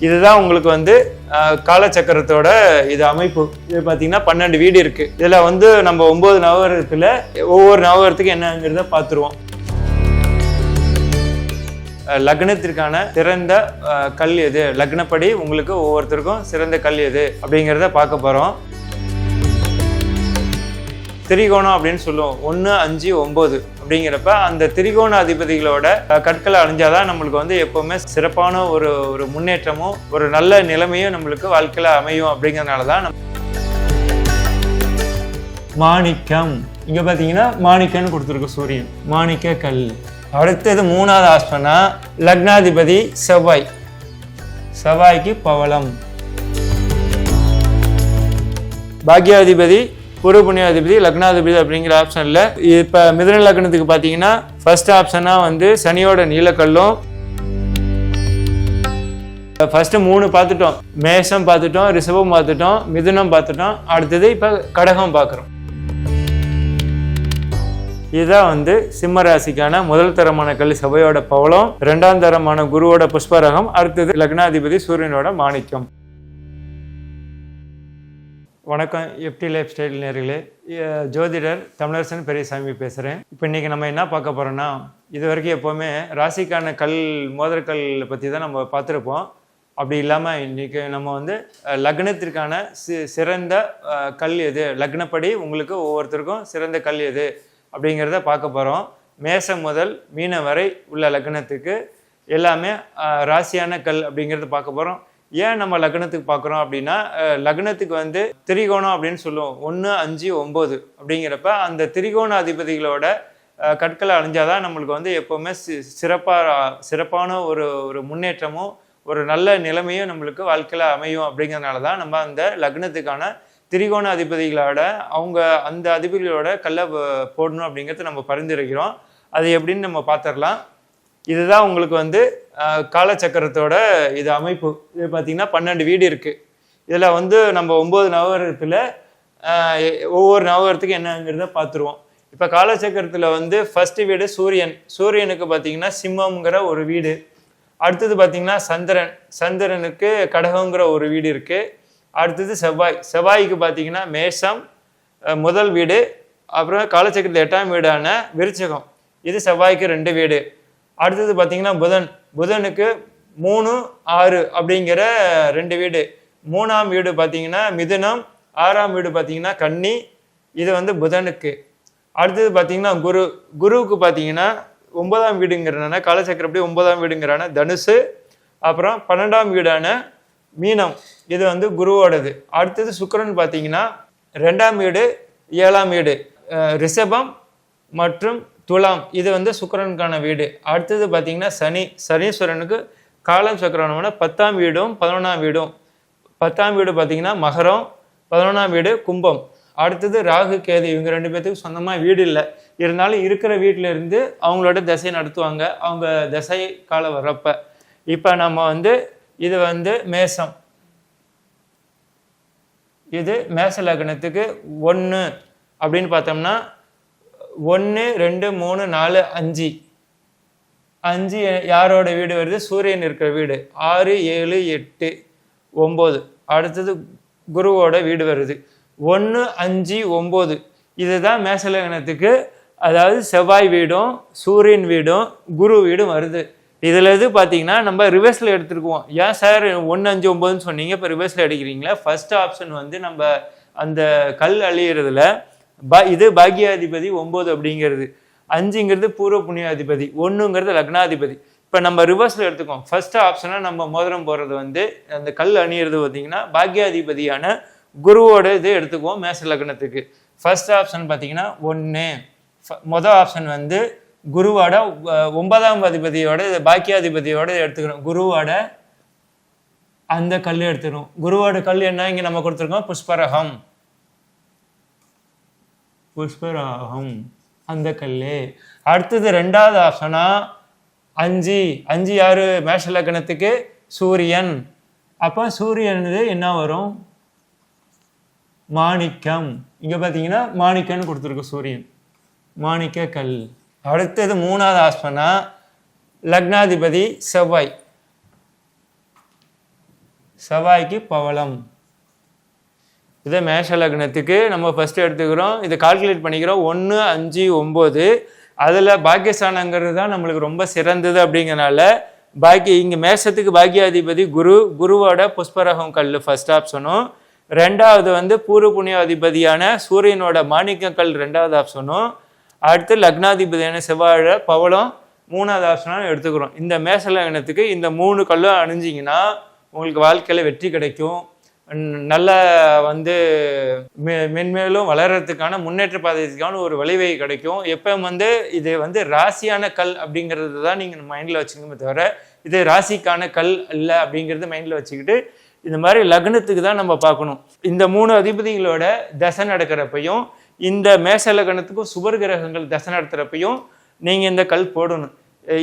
இதுதான் உங்களுக்கு வந்து காலச்சக்கரத்தோட இது அமைப்பு. இது பார்த்தீங்கன்னா 12 வீடு இருக்கு. இதுல வந்து நம்ம 9 நவகிரகத்துல ஒவ்வொரு நவகிரகத்துக்கு என்னங்கிறத பார்த்துருவோம். லக்னத்திற்கான சிறந்த கல் எது, லக்னப்படி உங்களுக்கு ஒவ்வொருத்தருக்கும் சிறந்த கல் எது அப்படிங்கிறத பார்க்க போறோம். திரிகோணம் அப்படின்னு சொல்லுவோம். 1, 5, 9 அப்படிங்கிறப்ப அந்த திரிகோண அதிபதிகளோட கற்களை அணிஞ்சாதான் நம்மளுக்கு வந்து எப்பவுமே சிறப்பான ஒரு முன்னேற்றமும் ஒரு நல்ல நிலைமையும் நம்மளுக்கு வாழ்க்கையில அமையும். அப்படிங்கிறதுனாலதான் மாணிக்கம் இங்க பாத்தீங்கன்னா மாணிக்கன்னு கொடுத்துருக்கு சூரியன், மாணிக்க கல். அடுத்தது 3வது ஆஸ்பனா லக்னாதிபதி செவ்வாய், செவ்வாய்க்கு பவளம். பாக்யாதிபதி பூர்வ புண்ணியாதிபதி லக்னாதிபதி அப்படிங்கிற ஆப்ஷன்ல இப்ப மிதுன லக்னத்துக்கு பாத்தீங்கன்னா ஃபர்ஸ்ட் ஆப்ஷனா வந்து சனியோட நீலக்கல்லும். ஃபர்ஸ்ட் 3 பார்த்துட்டோம், மேஷம் பார்த்துட்டோம், ரிஷபம் பார்த்துட்டோம், மிதுனம் பார்த்துட்டோம். அடுத்தது இப்ப கடகம் பார்க்குறோம். இதுதான் வந்து சிம்ம ராசிக்கான முதல் தரமான கல் செவ்வாயோட பவளம், 2ஆம் தரமான குருவோட புஷ்பரகம், அடுத்தது லக்னாதிபதி சூரியனோட மாணிக்கம். வணக்கம் எப்டி லைஃப் ஸ்டைல் நேர்களே, ஜோதிடர் தமிழரசன் பெரியசாமி பேசுகிறேன். இப்போ இன்றைக்கி நம்ம என்ன பார்க்க போகிறோன்னா, இது வரைக்கும் எப்போவுமே ராசிக்கான கல் மோதிரக்கல் பற்றி தான் நம்ம பார்த்துருப்போம். அப்படி இல்லாமல் இன்றைக்கி நம்ம வந்து லக்னத்திற்கான சிறந்த கல் எது, லக்னப்படி உங்களுக்கு ஒவ்வொருத்தருக்கும் சிறந்த கல் எது அப்படிங்கிறத பார்க்க போகிறோம். மேசம் முதல் மீனம் வரை உள்ள லக்னத்துக்கு எல்லாமே ராசியான கல் அப்படிங்கிறத பார்க்க போகிறோம். ஏன் நம்ம லக்னத்துக்கு பார்க்குறோம் அப்படின்னா, லக்னத்துக்கு வந்து திரிகோணம் அப்படின்னு சொல்லுவோம். 1, 5, 9 அப்படிங்கிறப்ப அந்த திரிகோண அதிபதிகளோட கற்களை அணிஞ்சாதான் நம்மளுக்கு வந்து எப்போவுமே சிறப்பான ஒரு முன்னேற்றமும் ஒரு நல்ல நிலைமையும் நம்மளுக்கு வாழ்க்கையில் அமையும். அப்படிங்கிறதுனால தான் நம்ம அந்த லக்னத்துக்கான திரிகோண அதிபதிகளோட அந்த அதிபதிகளோட கல்லை போடணும் அப்படிங்கிறது நம்ம பரிந்துரைக்கிறோம். அது எப்படின்னு நம்ம பார்த்துடலாம். இதுதான் உங்களுக்கு வந்து காலச்சக்கரத்தோட இது அமைப்பு. இது பார்த்தீங்கன்னா 12 வீடு இருக்குது. இதில் வந்து நம்ம 9 நவகிரகத்தில் ஒவ்வொரு நவகிரகத்துக்கு என்னங்கிறத பார்த்துருவோம். இப்போ காலச்சக்கரத்தில் வந்து ஃபர்ஸ்ட் வீடு சூரியன், சூரியனுக்கு பார்த்தீங்கன்னா சிம்மங்கிற ஒரு வீடு. அடுத்தது பார்த்தீங்கன்னா சந்திரனுக்கு கடகங்கிற ஒரு வீடு இருக்குது. அடுத்தது செவ்வாய்க்கு பார்த்தீங்கன்னா மேஷம் முதல் வீடு. அப்புறம் காலச்சக்கரத்தில் 8ஆம் வீடான விருச்சகம், இது செவ்வாய்க்கு 2 வீடு. அடுத்தது பார்த்தீங்கன்னா புதனுக்கு 3, 6 அப்படிங்கிற 2 வீடு. 3ஆம் வீடு பார்த்தீங்கன்னா மிதுனம், 6ஆம் வீடு பார்த்தீங்கன்னா கன்னி, இது வந்து புதனுக்கு. அடுத்தது பார்த்தீங்கன்னா குருவுக்கு பார்த்தீங்கன்னா 9ஆம் வீடுங்கிறனால காலச்சக்கரம் அப்படி 9ஆம் வீடுங்கிறான தனுசு. அப்புறம் 12ஆம் வீடான மீனம், இது வந்து குருவோடது. அடுத்தது சுக்கிரன் பார்த்தீங்கன்னா 2ஆம் வீடு, 7ஆம் வீடு. ரிஷபம் மற்றும் துலாம், இது வந்து சுக்கிரனுக்கான வீடு. அடுத்தது பார்த்தீங்கன்னா சனீஸ்வரனுக்கு காலம் சக்கரமான 10ஆம் வீடும் 11ஆம் வீடும். 10ஆம் வீடு பார்த்தீங்கன்னா மகரம், 11ஆம் வீடு கும்பம். அடுத்தது ராகு கேது, இவங்க 2 பேர்த்துக்கு சொந்தமாக வீடு இல்லை, இருந்தாலும் இருக்கிற வீட்டில இருந்து அவங்களோட திசை நடத்துவாங்க அவங்க திசை காலம் வர்றப்ப. இப்போ நம்ம வந்து இது வந்து மேசம், இது மேச லக்னத்துக்கு 1 அப்படின்னு பார்த்தோம்னா 1, 2, 3, 4, 5 யாரோட வீடு வருது, சூரியன் இருக்கிற வீடு. 6, 7, 8, 9. அடுத்தது குருவோட வீடு வருது. 1, 5, 9 இதுதான் மேச லக்னத்துக்கு, அதாவது செவ்வாய் வீடும் சூரியன் வீடும் குரு வீடும் வருது. இதில் இது பார்த்தீங்கன்னா நம்ம ரிவர்ஸில் எடுத்துருக்குவோம். ஏன் சார் 1, 5, 9ன்னு சொன்னீங்க, இப்போ ரிவர்ஸில் எடுக்கிறீங்களா? ஃபர்ஸ்ட் ஆப்ஷன் வந்து நம்ம அந்த கல் அழியிறதுல இது பாக்யாதிபதி 9 அப்படிங்கிறது, 5ங்கிறது பூர்வ புண்ணியாதிபதி, 1ங்கிறது லக்னாதிபதி. இப்போ நம்ம ரிவர்ஸில் எடுத்துக்கோம். ஃபர்ஸ்ட் ஆப்ஷனாக நம்ம மோதிரம் போடுறது வந்து அந்த கல் அணியிறது பார்த்தீங்கன்னா பாக்யாதிபதியான குருவோட இது எடுத்துக்குவோம் மேச லக்னத்துக்கு. ஃபர்ஸ்ட் ஆப்ஷன் பார்த்தீங்கன்னா 1. மொதல் ஆப்ஷன் வந்து குருவோட 9ஆம் அதிபதியோட பாக்கியாதிபதியோட எடுத்துக்கணும். குருவோட அந்த கல் எடுத்துக்கணும். குருவோட கல் என்ன இங்க நம்ம கொடுத்துருக்கோம், புஷ்பரகம் அந்த கல்லு. அடுத்தது 2வது ஆப்ஷனா 5 யாரு மேஷ லக்னத்துக்கு சூரியன். அப்ப சூரியன் என்ன வரும், மாணிக்கம். இங்க பாத்தீங்கன்னா மாணிக்கன்னு கொடுத்துருக்கு சூரியன், மாணிக்க கல். அடுத்தது 3வது ஆஸ்பனா லக்னாதிபதி செவ்வாய். செவ்வாய்க்கு பவளம். இதை மேஷ லக்னத்துக்கு நம்ம ஃபஸ்ட்டு எடுத்துக்கிறோம். இதை கால்குலேட் பண்ணிக்கிறோம். 1, 5, 9. அதில் பாக்கியஸ்தானங்கிறது தான் நம்மளுக்கு ரொம்ப சிறந்தது. அப்படிங்கிறனால இங்கே மேஷத்துக்கு பாக்கியாதிபதி குருவோட புஷ்பரகம் கல் ஃபர்ஸ்ட் ஆப்ஷனும், ரெண்டாவது வந்து பூர்வ புண்ணியாதிபதியான சூரியனோட மாணிக்க கல் ரெண்டாவது ஆப்ஷனும், அடுத்து லக்னாதிபதியான செவ்வாழ பவளம் மூணாவது ஆப்ஷனாக எடுத்துக்கிறோம். இந்த மேஷ லக்னத்துக்கு இந்த 3 கல்லும் அணிஞ்சிங்கன்னா உங்களுக்கு வாழ்க்கையில் வெற்றி கிடைக்கும். நல்ல வந்து மென்மேலும் வளர்கிறதுக்கான முன்னேற்ற பாதைக்கான ஒரு வழிவகை கிடைக்கும். எப்போ வந்து இது வந்து ராசியான கல் அப்படிங்கிறது தான் நீங்கள் மைண்டில் வச்சுக்கணுமே தவிர இது ராசிக்கான கல் இல்லை அப்படிங்கிறது மைண்டில் வச்சுக்கிட்டு இந்த மாதிரி லக்னத்துக்கு தான் நம்ம பார்க்கணும். இந்த 3 அதிபதிகளோட தசை நடக்கிறப்பையும் இந்த மேஷ லக்னத்துக்கும் சுபர் கிரகங்கள் தசை நடத்துகிறப்பையும் நீங்கள் இந்த கல் போடணும்.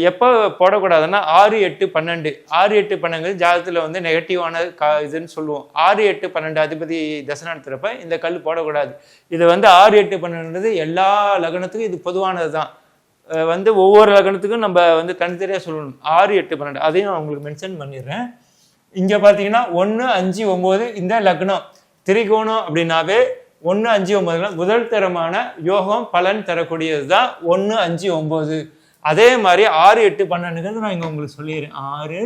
எப்போ போடக்கூடாதுன்னா 6, 8, 12 6, 8, 12 ஜாதகத்தில் வந்து நெகட்டிவான இதுன்னு சொல்லுவோம். 6, 8, 12 அதிபதி தசை நடத்துகிறப்ப இந்த கல் போடக்கூடாது. இது வந்து 6, 8, 12 எல்லா லக்னத்துக்கும் இது பொதுவானது தான். வந்து ஒவ்வொரு லக்னத்துக்கும் நம்ம வந்து தனித்தனியாக சொல்லணும். 6, 8, 12 அதையும் நான் உங்களுக்கு மென்ஷன் பண்ணிடுறேன். இங்கே பார்த்தீங்கன்னா 1, 5, 9 இந்த லக்னம் திரிகோணம் அப்படின்னாவே 1, 5, 9 முதல் தரமான யோகம் பலன் தரக்கூடியது தான் 1, 5, 9. அதே மாதிரி 6, 8, 12 நான் இங்கே உங்களுக்கு சொல்லிடுறேன். 6,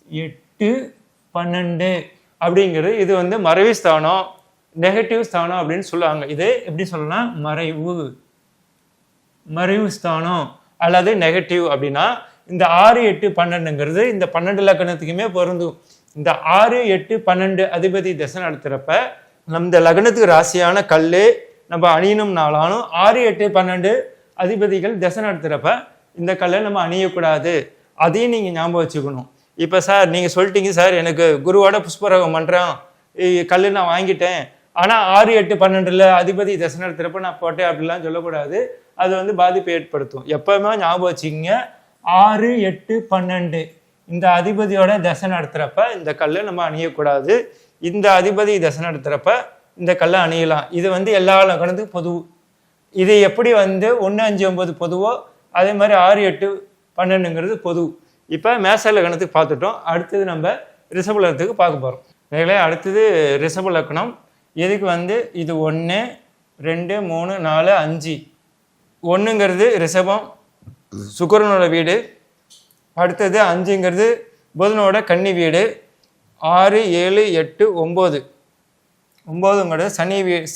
8, 12 அப்படிங்கிறது இது வந்து மறைவு ஸ்தானம், நெகட்டிவ் ஸ்தானம் அப்படின்னு சொல்லுவாங்க. இது எப்படி சொல்லலாம்? மறைவு ஸ்தானம் அல்லது நெகட்டிவ் அப்படின்னா இந்த 6, 8, 12ங்கிறது இந்த 12 லக்னத்துக்குமே பொருந்தும். இந்த 6, 8, 12 அதிபதி தசை நடத்துகிறப்ப இந்த லக்னத்துக்கு ராசியான கல் நம்ம அணியணும்னாலும் 6, 8, 12 அதிபதிகள் தசை நடத்துகிறப்ப இந்த கல்லை நம்ம அணியக்கூடாது. அதையும் நீங்கள் ஞாபகம் வச்சுக்கணும். இப்போ சார் நீங்கள் சொல்லிட்டீங்க சார் எனக்கு குருவோட புஷ்பரகம் பண்ணுறேன் கல் நான் வாங்கிட்டேன், ஆனால் 6, 8, 12 அதிபதி தசை நடத்துகிறப்ப நான் போட்டேன் அப்படிலாம் சொல்லக்கூடாது. அது வந்து பாதிப்பை ஏற்படுத்தும். எப்பவுமே ஞாபகம் வச்சுக்கிங்க 6, 8, 12 இந்த அதிபதியோட தசை நடத்துகிறப்ப இந்த கல்லை நம்ம அணியக்கூடாது. இந்த அதிபதி தசை நடத்துகிறப்ப இந்த கல்லை அணியலாம். இது வந்து எல்லா லக்னத்துக்கும் பொது. இது எப்படி வந்து 1, 5, 9 பொதுவோ அதே மாதிரி 6, 8, 12ங்கிறது பொது. இப்போ மேஷ லக்னத்துக்கு பார்த்துட்டோம். அடுத்தது நம்ம ரிஷப லக்னத்துக்கு பார்க்க போகிறோம். அடுத்தது ரிஷப லக்னம். இதுக்கு வந்து இது 1, 2, 3, 4, 5. 1ங்கிறது ரிஷபம், சுக்கிரனோட வீடு. அடுத்தது 5ங்கிறது புதனோட கன்னி வீடு. 6, 7, 8, 9. 9ங்கிறது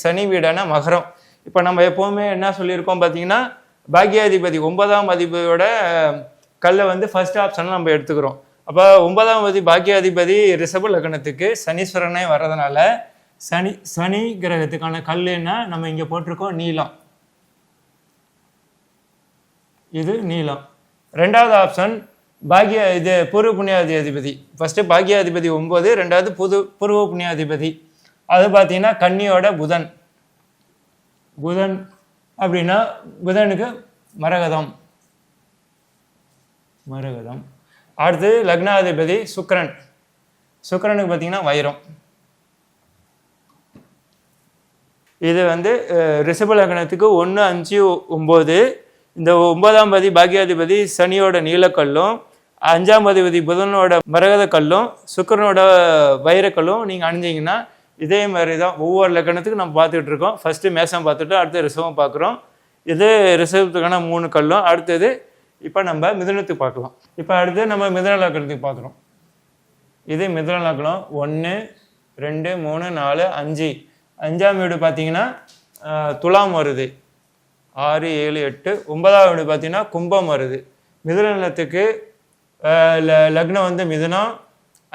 சனி வீடான மகரம். இப்போ நம்ம எப்போவுமே என்ன சொல்லியிருக்கோம் பார்த்தீங்கன்னா பாக்கியாதிபதி 9ஆம் அதிபதியோட கல்லை வந்து ஃபர்ஸ்ட் ஆப்ஷன் நம்ம எடுத்துக்கிறோம். அப்போ 9ஆம் பாக்கியாதிபதி ரிஷப லக்னத்துக்கு சனீஸ்வரனே வர்றதுனால சனி கிரகத்துக்கான கல்லுன்னா நம்ம இங்கே போட்டிருக்கோம் நீலம். இது நீலம். ரெண்டாவது ஆப்ஷன் இது பூர்வ புண்ணியாதிபதி. ஃபர்ஸ்ட்டு பாக்கியாதிபதி 9, ரெண்டாவது பூர்வ புண்ணியாதிபதி அது பார்த்தீங்கன்னா கன்னியோட புதன் அப்படின்னா புதனுக்கு மரகதம். அடுத்து லக்னாதிபதி சுக்கிரனுக்கு பார்த்தீங்கன்னா வைரம். இது வந்து ரிஷப லக்னத்துக்கு 1, 5, 9. இந்த 9ஆம் பாக்கியாதிபதி சனியோட நீலக்கல்லும் 5ஆம் அதிபதி புதனோட மரகத கல்லும் சுக்கிரனோட வைரக்கல்லும் நீங்கள் அணிஞ்சிங்கன்னா இதே மாதிரி தான் ஒவ்வொரு லக்னத்துக்கும் நம்ம பார்த்துக்கிட்டு இருக்கோம். ஃபர்ஸ்ட்டு மேஷம் பார்த்துட்டு அடுத்து ரிஷபம் பார்க்குறோம். இது ரிஷபத்துக்கான 3 கல்லும். அடுத்தது இப்போ நம்ம மிதுனத்துக்கு பார்க்கலாம். இப்போ அடுத்து நம்ம மிதுன லக்னத்துக்கு பார்க்குறோம். இது மிதுன லக்னம் 1, 2, 3, 4, 5. 5ஆம் வீடு பார்த்தீங்கன்னா துலாம் வருது. 6, 7, 8. 9ஆம் வீடு பார்த்தீங்கன்னா கும்பம் வருது. மிதுனத்துக்கு லக்னம் வந்து மிதுனம்,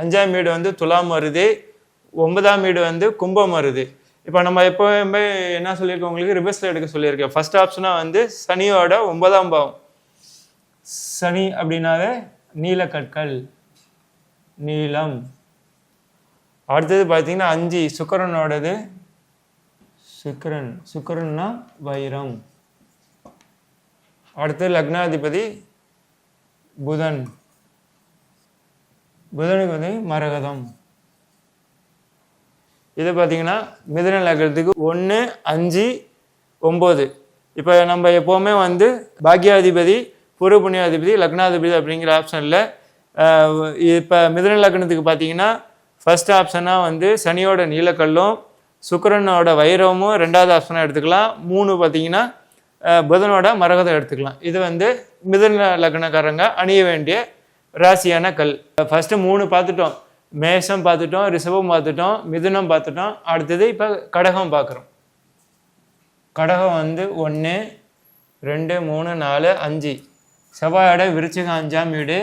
5ஆம் வீடு வந்து துலாம் வருது, 9ஆம் வீடு வந்து கும்பம் வருது. இப்போ நம்ம எப்போவுமே என்ன சொல்லியிருக்கோம், உங்களுக்கு ரிவர்ஸில் எடுக்க சொல்லியிருக்கேன். ஃபர்ஸ்ட் ஆப்ஷனாக வந்து சனியோட 9ஆம் பாவம். சனி அப்படின்னாவே நீலக்கற்கள், நீலம். அடுத்தது பார்த்தீங்கன்னா 5 சுக்கிரனோடது. சுக்கிரன்னா வைரம். அடுத்து லக்னாதிபதி புதனுக்கு வந்து மரகதம். இது பார்த்தீங்கன்னா மிதுன லக்னத்துக்கு 1, 5, 9. இப்போ நம்ம எப்போவுமே வந்து பாக்கியாதிபதி பூர்வ புண்ணியாதிபதி லக்னாதிபதி அப்படிங்கிற ஆப்ஷனில் இப்போ மிதுன லக்னத்துக்கு பார்த்தீங்கன்னா ஃபர்ஸ்ட் ஆப்ஷனாக வந்து சனியோட நீலக்கல்லும் சுக்கிரனோட வைரமும் ரெண்டாவது ஆப்ஷனாக எடுத்துக்கலாம். 3 பார்த்தீங்கன்னா புதனோட மரகதம் எடுத்துக்கலாம். இது வந்து மிதுன லக்னக்காரங்க அணிய வேண்டிய ராசியான கல். ஃபர்ஸ்ட் 3 பார்த்துட்டோம். மேஷம் பார்த்துட்டோம், ரிஷபம் பார்த்துட்டோம், மிதுனம் பார்த்துட்டோம். அடுத்தது இப்போ கடகம் பார்க்குறோம். கடகம் வந்து 1 2 3 4 5. செவ்வாயோட விருச்சிகம் 5ஆம் வீடு,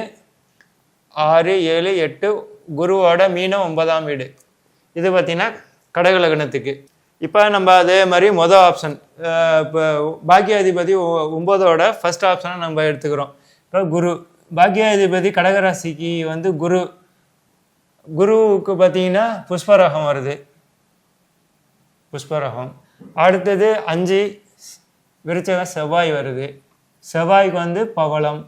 6 7 8 குருவோட மீனம் 9ஆம் வீடு. இது பார்த்தீங்கன்னா கடக லக்னத்துக்கு. இப்போ நம்ம அதே மாதிரி மொதல் ஆப்ஷன் இப்போ பாக்கியாதிபதி 9ஓட ஃபர்ஸ்ட் ஆப்ஷனை நம்ம எடுத்துக்கிறோம். இப்போ குரு பாக்கியாதிபதி கடகராசிக்கு வந்து குருவுக்கு பார்த்தீங்கன்னா புஷ்பரகம் வருது. புஷ்பரகம். அடுத்தது 5 விருச்சகம் செவ்வாய் வருது. செவ்வாய்க்கு வந்து பவளம்.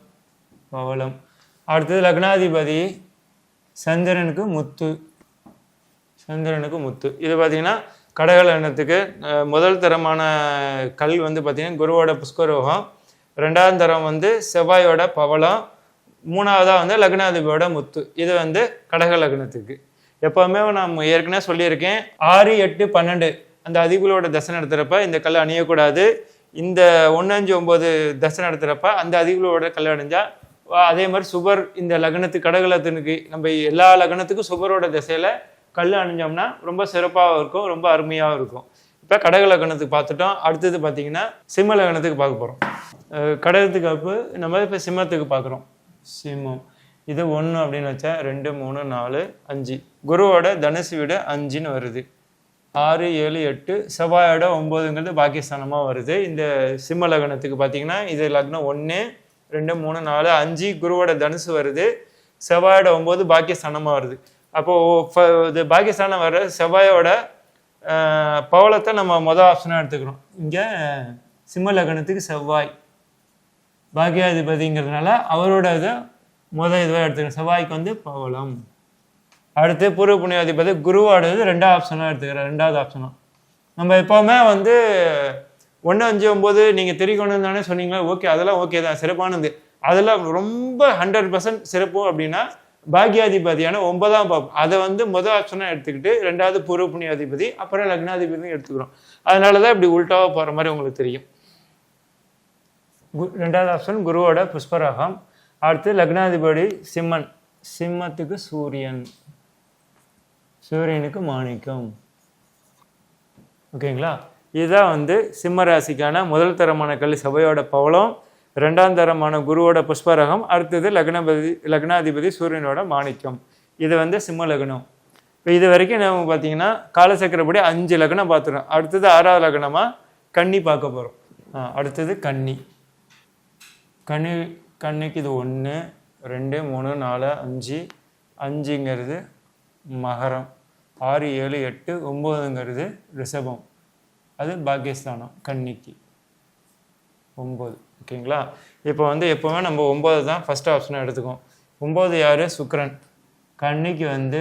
அடுத்தது லக்னாதிபதி சந்திரனுக்கு முத்து. இது பார்த்தீங்கன்னா கடக லக்னத்துக்கு முதல் தரமான கல் வந்து பார்த்தீங்கன்னா குருவோட புஷ்பரோகம், 2ஆம் தரம் வந்து செவ்வாயோட பவளம், 3ஆவதாக வந்து லக்னாதிபதியோட முத்து. இது வந்து கடக லக்னத்துக்கு. எப்போவுமே நான் ஏற்கனவே சொல்லியிருக்கேன், 6 8 12 அந்த அதிகளோட தசை நடத்துகிறப்ப இந்த கல் அணியக்கூடாது. இந்த 1 5 9 தசை நடத்துகிறப்ப அந்த அதிகளோட கல் அணிஞ்சா அதே மாதிரி சுபர் இந்த லக்னத்துக்கு கடக லக்னத்துக்கு நம்ம எல்லா லக்னத்துக்கும் சுபரோட திசையில் கல் அணிஞ்சோம்னா ரொம்ப சிறப்பாகவும் இருக்கும், ரொம்ப அருமையாகவும் இருக்கும். இப்போ கடக லக்னத்துக்கு பார்த்துட்டோம். அடுத்தது பார்த்தீங்கன்னா சிம்ம லக்னத்துக்கு பார்க்க போகிறோம். கடகத்துக்கு அப்போ நம்ம இப்போ சிம்மத்துக்கு பார்க்குறோம். சிம்மம் இது 1 அப்படின்னு வச்சா 2 3 4 5 குருவோட தனுசு வீடு 5ன்னு வருது. 6 7 8 செவ்வாயோட 9ங்கிறது பாக்கியஸ்தானமாக வருது. இந்த சிம்ம லக்னத்துக்கு பார்த்தீங்கன்னா இது லக்னம் 1 2 3 4 5 குருவோட தனுசு வருது. செவ்வாயோட 9 பாக்கியஸ்தானமாக வருது. அப்போது இது பாக்கியஸ்தானம் வர்ற செவ்வாயோட பவளத்தை நம்ம மொதல் ஆப்ஷனாக எடுத்துக்கிறோம். இங்கே சிம்ம லக்னத்துக்கு செவ்வாய் பாக்கியாதிபதிங்கிறதுனால அவரோட இதை முதல் இதுவாக எடுத்துக்கிறோம். செவ்வாய்க்கு வந்து பவளம். அடுத்து பூர்வ புண்ணியாதிபதி குருவோடது 2ஆவது ஆப்ஷனாக எடுத்துக்கிறேன். 2ஆவது ஆப்ஷனாக நம்ம எப்போவுமே வந்து 1 5 9 நீங்கள் தெரிவிக்கணும் தானே சொன்னீங்களா? ஓகே, அதெல்லாம் ஓகே தான், சிறப்பானது. அதெல்லாம் ரொம்ப 100% சிறப்பு அப்படின்னா பாக்கியாதிபதியான 9ஆம் பாவம் அதை வந்து முதல் ஆப்ஷனாக எடுத்துக்கிட்டு 2ஆவது பூர்வ புண்ணியாதிபதி அப்புறம் லக்னாதிபதியும் எடுத்துக்கிறோம். அதனால தான் இப்படி உள்டாவாக போகிற மாதிரி உங்களுக்கு தெரியும். 2ஆவது ஆப்ஷன் குருவோட புஷ்பராகம். அடுத்து லக்னாதிபதி சிம்மன். சிம்மத்துக்கு சூரியனுக்கு மாணிக்கம். ஓகேங்களா? இதுதான் வந்து சிம்ம ராசிக்கான முதல் தரமான கல் செவ்வாயோட பவளம், 2ஆம் தரமான குருவோட புஷ்பரகம், அடுத்தது லக்னாதிபதி சூரியனோட மாணிக்கம். இது வந்து சிம்ம லக்னம். இப்போ இது வரைக்கும் நம்ம பார்த்தீங்கன்னா காலசக்கரப்படி 5 லக்னம் பார்த்துறோம். அடுத்தது 6ஆவது லக்னமாக கன்னி பார்க்க போகிறோம். அடுத்தது கன்னிக்கு இது 1 2 3 4 5 5ங்கிறது மகரம், 6 7 8 9ங்கிறது ரிஷபம், அது பாக்கியஸ்தானம் கன்னிக்கு 9. ஓகேங்களா? இப்போ வந்து எப்போவுமே நம்ம 9 தான் ஃபஸ்ட் ஆப்ஷனாக எடுத்துக்கோம். 9 யார்? சுக்கிரன். கன்னிக்கு வந்து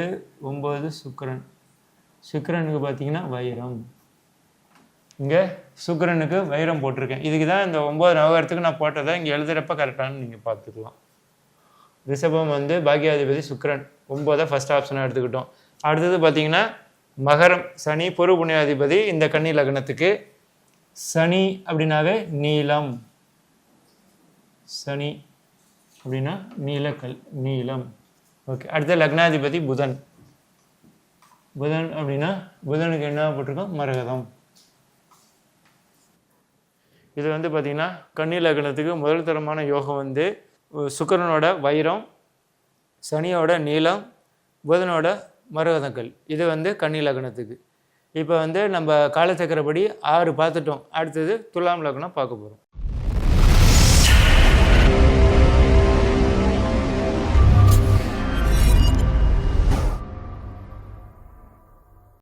9 சுக்கிரனுக்கு பார்த்தீங்கன்னா வைரம். இங்கே சுக்கிரனுக்கு வைரம் போட்டிருக்கேன். இதுக்கு தான் இந்த 9 நவகரத்துக்கு நான் போட்டதை இங்கே எழுதுகிறப்ப கரெக்டானு நீங்கள் பார்த்துக்கலாம். ரிஷபம் வந்து பாக்கியாதிபதி சுக்கிரன், 9 ஃபஸ்ட் ஆப்ஷனாக எடுத்துக்கிட்டோம். அடுத்தது பார்த்தீங்கன்னா மகரம், சனி பூர்வ புண்ணியாதிபதி இந்த கன்னி லக்னத்துக்கு. சனி அப்படின்னாவே நீலம். சனி அப்படின்னா நீலம். ஓகே. அடுத்த லக்னாதிபதி புதன் அப்படின்னா புதனுக்கு என்ன போட்டிருக்கோம்? மரகதம். இது வந்து பார்த்தீங்கன்னா கன்னி லக்னத்துக்கு முதல் தரமான யோகம் வந்து சுக்கிரனோட வைரம், சனியோட நீலம், புதனோட மரகதக்கல். இது வந்து கன்னி லக்னத்துக்கு. இப்போ வந்து நம்ம காலச்சக்கரப்படி 6 பார்த்துட்டோம். அடுத்தது துலாம் லக்னம் பார்க்க போகிறோம்.